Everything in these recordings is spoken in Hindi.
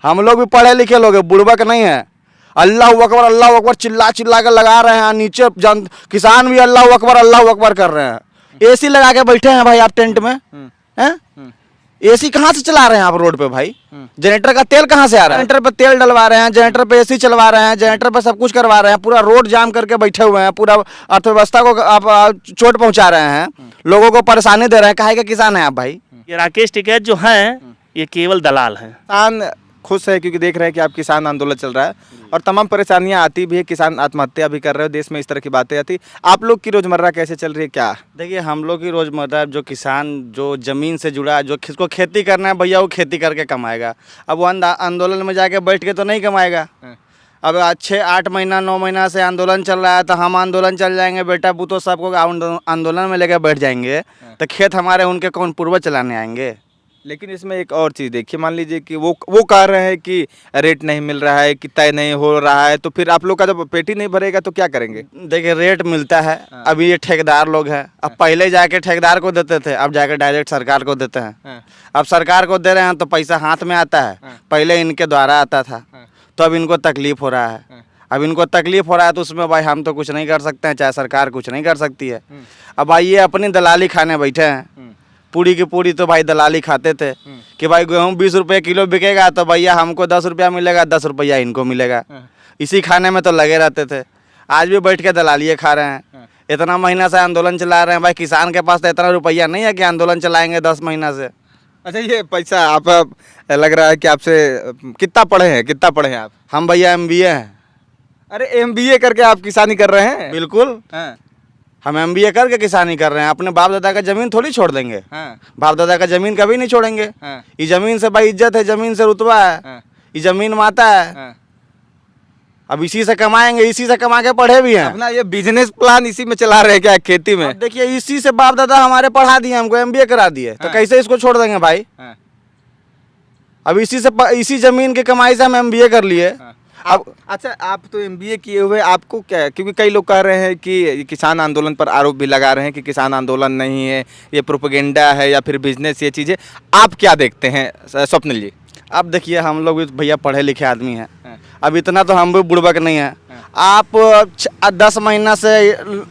हम लोग भी पढ़े लिखे लोग हैं, बुड़बक नहीं है। अल्लाह अकबर चिल्ला चिल्ला कर लगा रहे हैं, नीचे किसान भी अल्लाह अकबर कर रहे हैं। एसी लगा के बैठे हैं भाई आप टेंट में, हैं? एसी कहाँ से चला रहे हैं आप रोड पे भाई? जनरेटर का तेल कहाँ से आ रहा है? जनरेटर पे तेल डलवा रहे हैं, जनरेटर पे एसी चलवा रहे हैं, जनरेटर पे सब कुछ करवा रहे हैं, पूरा रोड जाम करके बैठे हुए हैं, पूरा अर्थव्यवस्था को आप चोट पहुंचा रहे हैं, लोगों को परेशानी दे रहे हैं। काहे के किसान हैं आप भाई? ये राकेश टिकैत जो हैं ये केवल दलाल हैं। किसान खुश है क्योंकि देख रहे हैं कि आप किसान आंदोलन चल रहा है और तमाम परेशानियां आती भी है, किसान आत्महत्या भी कर रहे हो, देश में इस तरह की बातें आती। आप लोग की रोजमर्रा कैसे चल रही है क्या? देखिए हम लोग की रोजमर्रा जो किसान जो जमीन से जुड़ा है, जो किसको खेती करना है भैया वो खेती करके कमाएगा। अब वो आंदोलन में जाके बैठ के तो नहीं कमाएगा। अब 6-8 महीना 9 महीना से आंदोलन चल रहा है तो हम आंदोलन चल जाएंगे बेटा बूतो सबको आंदोलन में लेकर बैठ जाएंगे तो खेत हमारे उनके कौन पूर्वज चलाने आएंगे? लेकिन इसमें एक और चीज़ देखिए, मान लीजिए कि वो कह रहे हैं कि रेट नहीं मिल रहा है, कि तय नहीं हो रहा है, तो फिर आप लोग का जब पेट ही नहीं भरेगा तो क्या करेंगे? देखिए रेट मिलता है, अभी ये ठेकेदार लोग हैं, अब पहले जाके ठेकेदार को देते थे, अब जाके डायरेक्ट सरकार को देते हैं। अब सरकार को दे रहे हैं तो पैसा हाथ में आता है, पहले इनके द्वारा आता था, तो अब इनको तकलीफ हो रहा है। अब इनको तकलीफ हो रहा है तो उसमें भाई हम तो कुछ नहीं कर सकते हैं, चाहे सरकार कुछ नहीं कर सकती है। अब भाई ये अपनी दलाली खाने बैठे हैं, पूरी की पूरी तो भाई दलाली खाते थे कि भाई गेहूँ 20 रुपये किलो बिकेगा तो भैया हमको 10 रुपया मिलेगा, 10 रुपया इनको मिलेगा, इसी खाने में तो लगे रहते थे। आज भी बैठ के दलालिए खा रहे हैं, इतना महीना से आंदोलन चला रहे हैं। भाई किसान के पास तो इतना रुपया नहीं है कि आंदोलन चलाएंगे 10 महीना से। अच्छा, ये पैसा आप लग रहा है कि आपसे कितना पढ़े हैं आप? हम भैया MBA हैं। अरे MBA करके आप किसानी कर रहे हैं? बिल्कुल, हम MBA करके किसानी कर रहे हैं। अपने बाप दादा का जमीन थोड़ी छोड़ देंगे, बाप दादा का जमीन कभी नहीं छोड़ेंगे। ये जमीन से भाई इज्जत है, जमीन से रुतबा है, ये जमीन माता है। अब इसी से कमाएंगे, इसी से कमा के पढ़े भी हैं। अपना ये बिजनेस प्लान इसी में चला रहे हैं क्या खेती में? देखिए इसी से बाप दादा हमारे पढ़ा दिए, हमको MBA करा दिए, तो कैसे इसको छोड़ देंगे भाई? अब इसी जमीन की कमाई से हम MBA कर लिए। अब अच्छा, आप तो MBA किए हुए, आपको क्या, क्योंकि कई लोग कह रहे हैं कि किसान आंदोलन पर आरोप भी लगा रहे हैं कि किसान आंदोलन नहीं है, ये प्रोपेगेंडा है या फिर बिजनेस, ये चीज़ें आप क्या देखते हैं स्वप्निल जी? अब देखिए हम लोग भी भैया पढ़े लिखे आदमी हैं, अब इतना तो हम भी बुड़बक नहीं है। आप 10 महीना से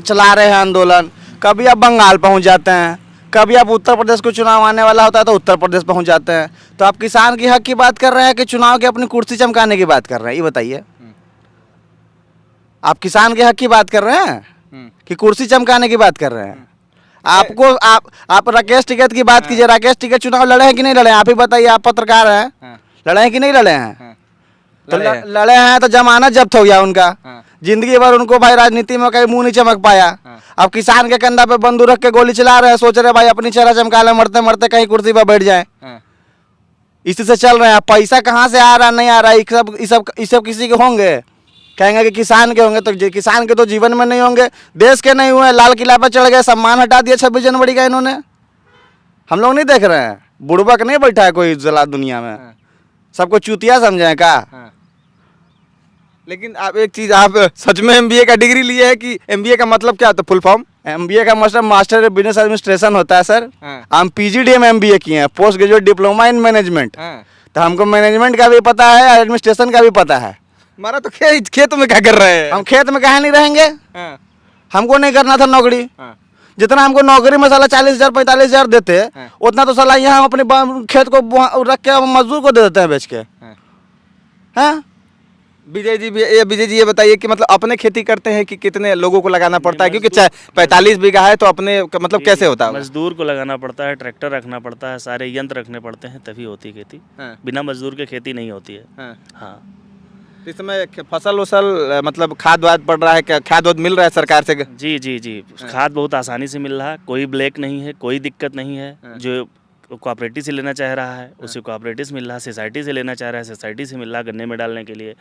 चला रहे हैं आंदोलन, कभी आप बंगाल पहुंच जाते हैं, कभी आप उत्तर प्रदेश को चुनाव आने वाला होता है तो उत्तर प्रदेश पहुंच जाते हैं। तो आप किसान की हक की बात कर रहे हैं कि चुनाव की अपनी कुर्सी चमकाने की बात कर रहे हैं? ये बताइए, आप किसान के हक की बात कर रहे हैं कि कुर्सी चमकाने की बात कर रहे हैं? आपको आप राकेश टिकैत की बात कीजिए, राकेश टिकैत चुनाव लड़े हैं कि नहीं लड़े हैं? आप ही बताइए, आप पत्रकार हैं, लड़े हैं कि नहीं लड़े हैं? तो लड़े हैं तो जमानत जब्त हो गया उनका, जिंदगी भर उनको भाई राजनीति में कहीं मुंह नहीं चमक पाया। अब किसान के कंधा पे बंदूक रख के गोली चला रहे हैं, सोच रहे भाई अपनी चेहरा चमका ले, मरते मरते कहीं कुर्सी पर बैठ जाए। इसी से चल रहे हैं। पैसा कहाँ से आ रहा नहीं आ रहा, ये सब किसी के होंगे? कहेंगे कि किसान के होंगे, तो किसान के तो जीवन में नहीं होंगे, देश के नहीं हुए। लाल किला पर चढ़ गए, सम्मान हटा दिया 26 जनवरी का इन्होंने। हम लोग नहीं देख रहे हैं? बुड़बक नहीं बैठा है कोई जला दुनिया में, सबको चूतिया समझे का? लेकिन आप एक चीज़, आप सच में MBA का डिग्री लिए है कि MBA का मतलब क्या होता है, फुल फॉर्म? MBA का मतलब मास्टर ऑफ बिजनेस एडमिनिस्ट्रेशन होता है सर। हम PGD में MBA किए हैं, post graduate diploma in management. तो हमको मैनेजमेंट का भी पता है, एडमिनिस्ट्रेशन का भी पता है। हमारा तो खेत में क्या कर रहे हैं? हम खेत में कहाँ नहीं रहेंगे? हमको नहीं करना था नौकरी। जितना हमको नौकरी में साला 40,000 45,000 देते, उतना तो साला यहाँ अपने खेत को रख के मजदूर को दे देते हैं बेच के। हैं विजय जी ये बताइए कि मतलब अपने खेती करते हैं कि कितने लोगों को लगाना पड़ता है? क्योंकि 45 बीघा है तो अपने मतलब कैसे होता है? मजदूर को लगाना पड़ता है, ट्रैक्टर रखना पड़ता है, सारे यंत्र रखने पड़ते हैं, तभी होती है खेती। बिना मजदूर के खेती नहीं होती है। हाँ, इस समय फसल वसल मतलब खाद वाद पड़ रहा है क्या? खाद वाद मिल रहा है सरकार से? जी, खाद बहुत आसानी से मिल रहा है, कोई ब्लैक नहीं है, कोई दिक्कत नहीं है। जो कोऑपरेटिव से लेना चाह रहा है उसे कोऑपरेटिव से मिल रहा है, सोसाइटी से लेना चाह रहा है सोसाइटी से मिल रहा है गन्ने में डालने के लिए,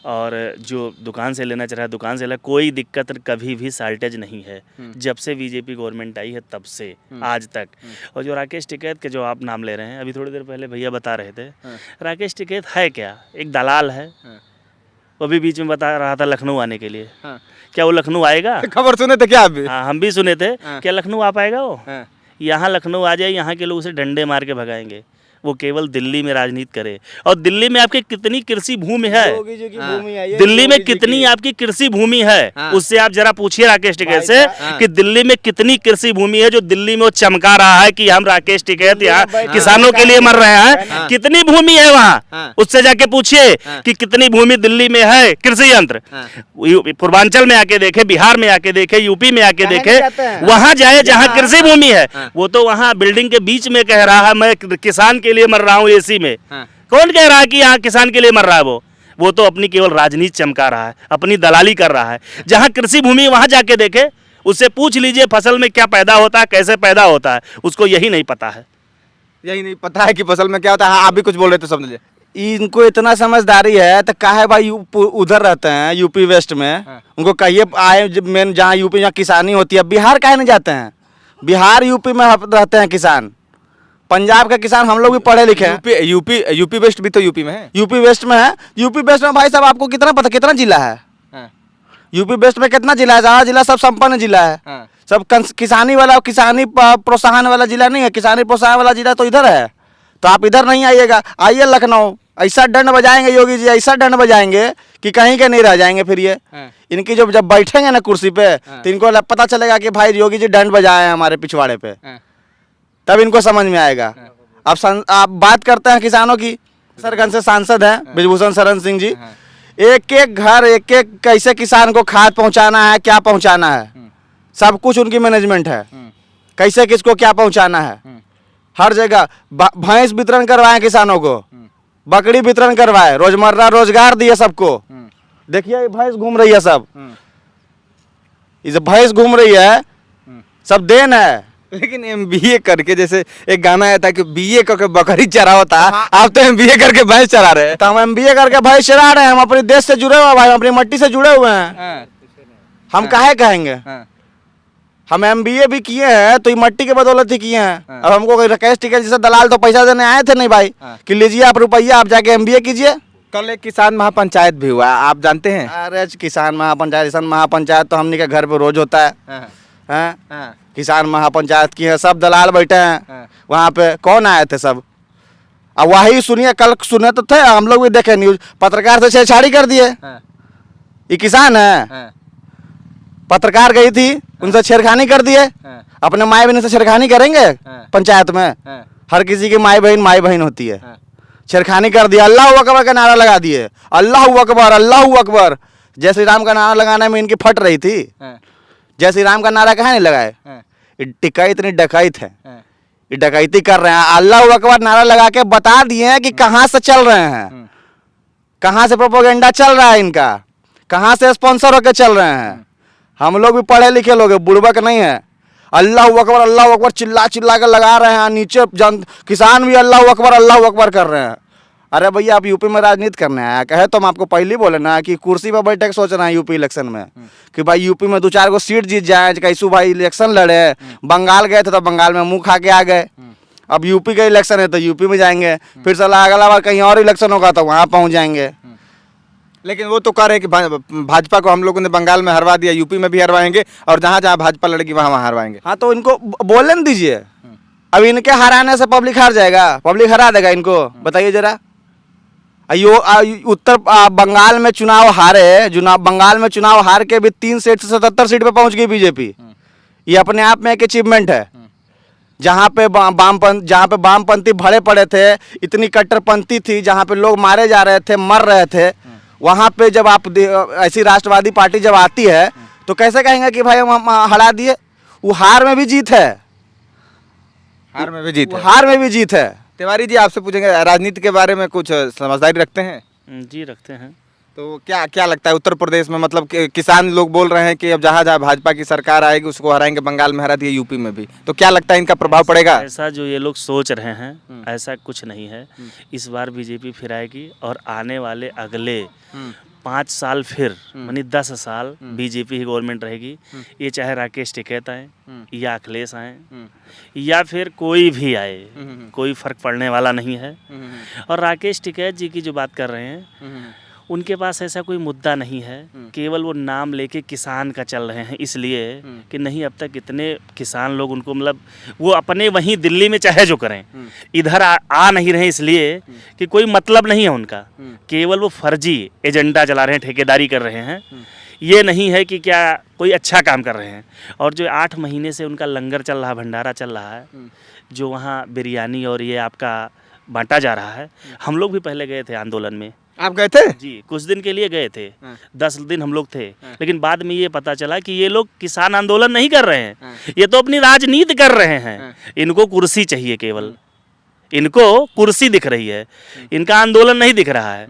और जो दुकान से लेना चाह रहा है दुकान से कोई दिक्कत कभी भी साल्टेज नहीं है। जब से बीजेपी गवर्नमेंट आई है तब से आज तक। और जो राकेश टिकैत के जो आप नाम ले रहे हैं, अभी थोड़ी देर पहले भैया बता रहे थे, राकेश टिकैत है क्या? एक दलाल है। वो भी बीच में बता रहा था लखनऊ आने के लिए। क्या वो लखनऊ आएगा? खबर सुने थे क्या आप भी? हाँ, हम भी सुने थे। क्या लखनऊ आ पाएगा वो? यहाँ लखनऊ आ जाए, यहाँ के लोग उसे डंडे मार के भगाएंगे। वो केवल दिल्ली में राजनीति करे। और दिल्ली में आपकी कितनी कृषि भूमि है, योगी जी की भूमि है ये, दिल्ली में योगी जी कितनी की। आपकी कृषि भूमि है, हाँ। उससे आप जरा पूछिए राकेश टिकैत से हाँ। कि दिल्ली में कितनी कृषि भूमि है जो दिल्ली में वो चमका रहा है कि हम राकेश टिकैत यहाँ बैठे किसानों के लिए मर रहे हैं। हाँ। कितनी भूमि है वहाँ, हाँ। उससे जाके पूछिए हाँ। कि कितनी भूमि दिल्ली में है कृषि यंत्र। हाँ। पूर्वांचल में आके देखे, बिहार में आके देखे, यूपी में आके कहाँ देखे, नहीं जाते हैं? वहां जाए जहां कृषि भूमि है। हाँ। वो तो वहां बिल्डिंग के बीच में कह रहा है मैं किसान के लिए मर रहा हूँ एसी में। हाँ। कौन कह रहा है कि यहाँ किसान के लिए मर रहा है? वो तो अपनी केवल राजनीति चमका रहा है, अपनी दलाली कर रहा है। जहां कृषि भूमि वहां जाके देखे, उससे पूछ लीजिए फसल में क्या पैदा होता है, कैसे पैदा होता है, उसको यही नहीं पता है। यही नहीं पता है कि फसल में क्या होता है। हाँ, आप भी कुछ बोल रहे थे, समझ इनको इतना समझदारी है तो काहे भाई उधर रहते हैं यूपी वेस्ट में। हाँ। उनको कहिए आए मेन जहाँ यूपी जहाँ किसानी होती है, बिहार काहे नहीं जाते हैं? बिहार यूपी में रहते हैं किसान, पंजाब के किसान हम लोग भी पढ़े लिखे हैं। यूपी वेस्ट भी तो यूपी में है। यूपी वेस्ट में है। यूपी वेस्ट में भाई साहब आपको कितना पता कितना जिला है? हाँ। यूपी वेस्ट में कितना जिला है? ज़्यादा जिला सब संपन्न जिला है। हाँ। सब किसानी वाला, किसानी प्रोत्साहन वाला जिला नहीं है। किसानी प्रोत्साहन वाला जिला तो इधर है। तो आप इधर नहीं आइएगा, आइए लखनऊ। ऐसा दंड बजाएंगे योगी जी, ऐसा दंड बजाएंगे कि कहीं के नहीं रह जाएंगे। फिर ये हाँ। इनकी जब बैठेंगे ना कुर्सी पे, हाँ। तो इनको पता चलेगा कि भाई योगी जी दंड बजाए हैं हमारे पिछवाड़े पे। हाँ। तब इनको समझ में आएगा। आप बात करते हैं किसानों की। सरगंज से सांसद हैं ब्रिजभूषण शरण सिंह जी। हाँ। एक एक घर, एक एक कैसे किसान को खाद पहुंचाना है, क्या पहुंचाना है, सब कुछ उनकी मैनेजमेंट है। कैसे किसको क्या पहुंचाना है, हर जगह भैंस वितरण करवाएं किसानों को, बकरी वितरण करवाए, रोजमर्रा रोजगार दिए सबको। देखिए ये भैंस घूम रही है, सब ये भैंस घूम रही है, सब देन है। लेकिन एमबीए करके, जैसे एक गाना आया था कि बीए करके बकरी चरावता, आप तो एमबीए करके भैंस चरा रहे हैं। तो हम एमबीए करके भैंस चरा रहे हैं। हम अपने देश से जुड़े हुए हैं भाई, हम अपनी मट्टी से जुड़े हुए हैं। हाँ। हम काहे कहेंगे? हाँ। हम एमबीए भी किए हैं तो ये मट्टी के बदौलत ही किए हैं। हाँ। अब हमको राकेश टिकैत जैसे दलाल तो पैसा देने आए थे नहीं भाई हाँ। कि लीजिए आप रुपया, आप जाके एमबीए कीजिए। कल एक किसान महापंचायत भी हुआ, आप जानते हैं? अरे किसान महापंचायत, किसान महापंचायत तो हमने के घर पे रोज होता है। हाँ। हैं? हाँ। किसान महापंचायत की है, सब दलाल बैठे हैं हाँ। वहाँ पे। कौन आए थे सब? अब वही सुनिए, कल सुने तो थे, हम लोग भी देखे न्यूज, पत्रकार से छेड़छाड़ी कर दिए। हाँ। ये किसान है, हाँ। पत्रकार गई थी, उनसे छेड़खानी कर दिए। हाँ। अपने माई बहन से छेड़खानी करेंगे हाँ। पंचायत में? हाँ। हर किसी की माई बहन होती है। हाँ। छेड़खानी कर दिया, अल्लाह अकबर का नारा लगा दिए, अल्लाह अकबर अल्लाह अकबर। जय श्री राम का नारा लगाने में इनकी फट रही थी। हाँ। जय श्री राम का नारा कहाँ नहीं लगाए? हाँ। ये टिकैत इतनी डकैत है, हाँ। ये डकैती कर रहे हैं। अल्लाह अकबर नारा लगा के बता दिए हैं कि कहाँ से चल रहे हैं, कहाँ से प्रोपोगेंडा चल रहा है इनका, कहाँ से स्पॉन्सर होकर चल रहे हैं। हम लोग भी पढ़े लिखे लोग, बुड़बक नहीं है। अल्लाह अकबर चिल्ला चिल्ला कर लगा रहे हैं, नीचे किसान भी अल्लाह अकबर कर रहे हैं। अरे भैया आप यूपी में राजनीति करने आया कहे तो हम आपको पहले ही बोले ना कि कुर्सी पर बैठे के सोच रहे हैं यूपी इलेक्शन में कि भाई यूपी में 2-4 को सीट जीत जाए, कैसू भाई इलेक्शन लड़े। बंगाल गए थे तो बंगाल में मुंह खा के आ गए। अब यूपी का इलेक्शन है तो यूपी में जाएंगे, फिर साला अगला बार कहीं और इलेक्शन होगा तो वहाँ पहुँच जाएंगे। लेकिन वो तो कह रहे हैं कि भाजपा को हम लोगों ने बंगाल में हरवा दिया, यूपी में भी हरवाएंगे, और जहाँ जहाँ भाजपा लड़ेगी वहाँ वहाँ हरवाएंगे। हाँ तो इनको बोलने दीजिए। अब इनके हराने से पब्लिक हार जाएगा, पब्लिक हरा देगा इनको, बताइए जरा। उत्तर बंगाल में चुनाव हारे, बंगाल में चुनाव हार के भी 3 सीट से 77 सीट पे पहुंच गई बीजेपी। ये अपने आप में एक अचीवमेंट है। जहाँ पे वामपंथी भरे पड़े थे, इतनी कट्टरपंथी थी, जहाँ पे लोग मारे जा रहे थे, मर रहे थे, वहाँ पे जब आप ऐसी राष्ट्रवादी पार्टी जब आती है तो कैसे कहेंगे कि भाई हम हरा दिए? वो हार में भी जीत है, हार में भी जीत है। हार में भी जीत है। तिवारी जी, आपसे पूछेंगे, राजनीति के बारे में कुछ समझदारी रखते हैं? जी रखते हैं। तो क्या क्या लगता है उत्तर प्रदेश में, मतलब किसान लोग बोल रहे हैं कि अब जहाँ जहाँ भाजपा की सरकार आएगी उसको हराएंगे, बंगाल में हरा दिए, यूपी में भी, तो क्या लगता है इनका प्रभाव पड़ेगा? ऐसा जो ये लोग सोच रहे हैं ऐसा कुछ नहीं है। इस बार बीजेपी फिर आएगी और आने वाले अगले 5 साल फिर यानी 10 साल बीजेपी ही गवर्नमेंट रहेगी। ये चाहे राकेश टिकैत आए या अखिलेश आए या फिर कोई भी आए, कोई फर्क पड़ने वाला नहीं है। और राकेश टिकैत जी की जो बात कर रहे हैं उनके पास ऐसा कोई मुद्दा नहीं है, केवल वो नाम लेके किसान का चल रहे हैं, इसलिए कि नहीं अब तक इतने किसान लोग उनको मतलब वो अपने वहीं दिल्ली में चाहे जो करें, इधर आ नहीं रहे इसलिए कि कोई मतलब नहीं है उनका, केवल वो फर्जी एजेंडा चला रहे हैं, ठेकेदारी कर रहे हैं। ये नहीं है कि क्या कोई अच्छा काम कर रहे हैं। और जो 8 महीने से उनका लंगर चल रहा है, भंडारा चल रहा है, जो वहाँ बिरयानी और ये आपका बांटा जा रहा है, हम लोग भी पहले गए थे आंदोलन में। आप गए थे? जी, कुछ दिन के लिए गए थे, 10 दिन हम लोग थे, लेकिन बाद में ये पता चला कि ये लोग किसान आंदोलन नहीं कर रहे हैं, ये तो अपनी राजनीति कर रहे हैं। इनको कुर्सी चाहिए, केवल इनको कुर्सी दिख रही है, इनका आंदोलन नहीं दिख रहा है।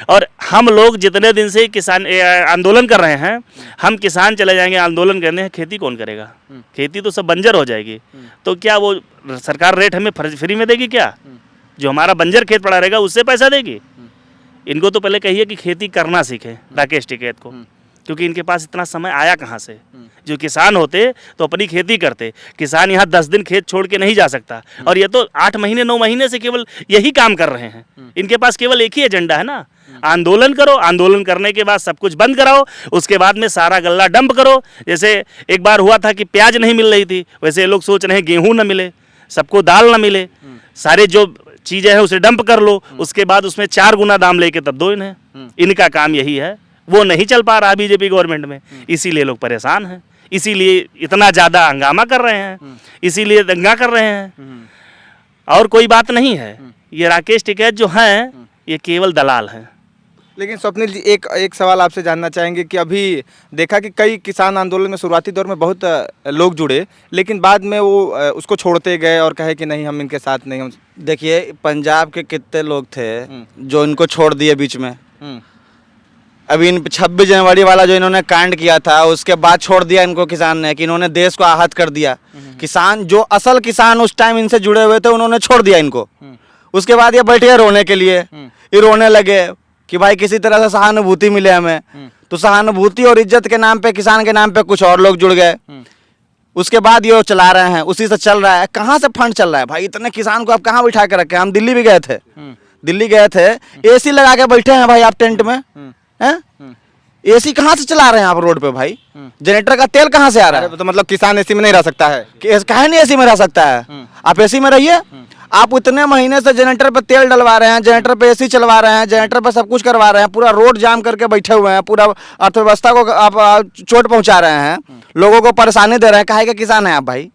और हम लोग जितने दिन से किसान आंदोलन कर रहे हैं, हम किसान चले जाएंगे आंदोलन करने, खेती कौन करेगा? खेती तो सब बंजर हो जाएगी। तो क्या वो सरकार रेट हमें फ्री में देगी क्या? जो हमारा बंजर खेत पड़ा रहेगा उससे पैसा देगी? इनको तो पहले कहिए कि खेती करना सीखें, राकेश टिकैत को, क्योंकि इनके पास इतना समय आया कहाँ से? जो किसान होते तो अपनी खेती करते। किसान यहाँ 10 दिन खेत छोड़ के नहीं जा सकता, और ये तो 8 महीने 9 महीने से केवल यही काम कर रहे हैं। इनके पास केवल एक ही एजेंडा है ना, आंदोलन करो, आंदोलन करने के बाद सब कुछ बंद कराओ, उसके बाद में सारा गल्ला डंप करो। जैसे एक बार हुआ था कि प्याज नहीं मिल रही थी, वैसे ये लोग सोच रहे हैं गेहूँ न मिले, सबको दाल न मिले, सारे जो चीज़ें हैं उसे डंप कर लो, उसके बाद उसमें 4 गुना दाम लेके तब दो इन्हें। इनका काम यही है, वो नहीं चल पा रहा बीजेपी गवर्नमेंट में, इसीलिए लोग परेशान हैं, इसीलिए इतना ज़्यादा हंगामा कर रहे हैं, इसीलिए दंगा कर रहे हैं, और कोई बात नहीं है। ये राकेश टिकैत जो हैं ये केवल दलाल हैं। लेकिन स्वप्निल जी, एक सवाल आपसे जानना चाहेंगे कि अभी देखा कि कई किसान आंदोलन में शुरुआती दौर में बहुत लोग जुड़े, लेकिन बाद में वो उसको छोड़ते गए और कहे कि नहीं हम इनके साथ नहीं। हम देखिए पंजाब के कितने लोग थे जो इनको छोड़ दिए बीच में। अभी इन 26 जनवरी वाला जो इन्होंने कांड किया था उसके बाद छोड़ दिया इनको किसान ने, कि इन्होंने देश को आहत कर दिया। किसान जो असल किसान उस टाइम इनसे जुड़े हुए थे उन्होंने छोड़ दिया इनको। उसके बाद ये बैठे रोने के लिए, ये रोने लगे कि भाई किसी तरह से सहानुभूति मिले हमें। तो सहानुभूति और इज्जत के नाम पे, किसान के नाम पे कुछ और लोग जुड़ गए। उसके बाद ये चला रहे हैं, उसी से चल रहा है। कहाँ से फंड चल रहा है भाई? इतने किसान को आप कहाँ बिठा के रखे? हम दिल्ली भी गए थे, दिल्ली गए थे, एसी लगा के बैठे हैं भाई आप टेंट में, हैं? एसी कहाँ से चला रहे हैं आप रोड पे भाई? जनरेटर का तेल कहाँ से आ रहा है? तो मतलब किसान एसी में नहीं रह सकता है? काहे नहीं एसी में रह सकता है? आप एसी में रहिए। आप इतने महीने से जनरेटर पे तेल डलवा रहे हैं, जनरेटर पे एसी चलवा रहे हैं, जनरेटर पे सब कुछ करवा रहे हैं, पूरा रोड जाम करके बैठे हुए हैं, पूरा अर्थव्यवस्था को आप चोट पहुंचा रहे हैं, लोगों को परेशानी दे रहे हैं। काहे के किसान हैं आप भाई?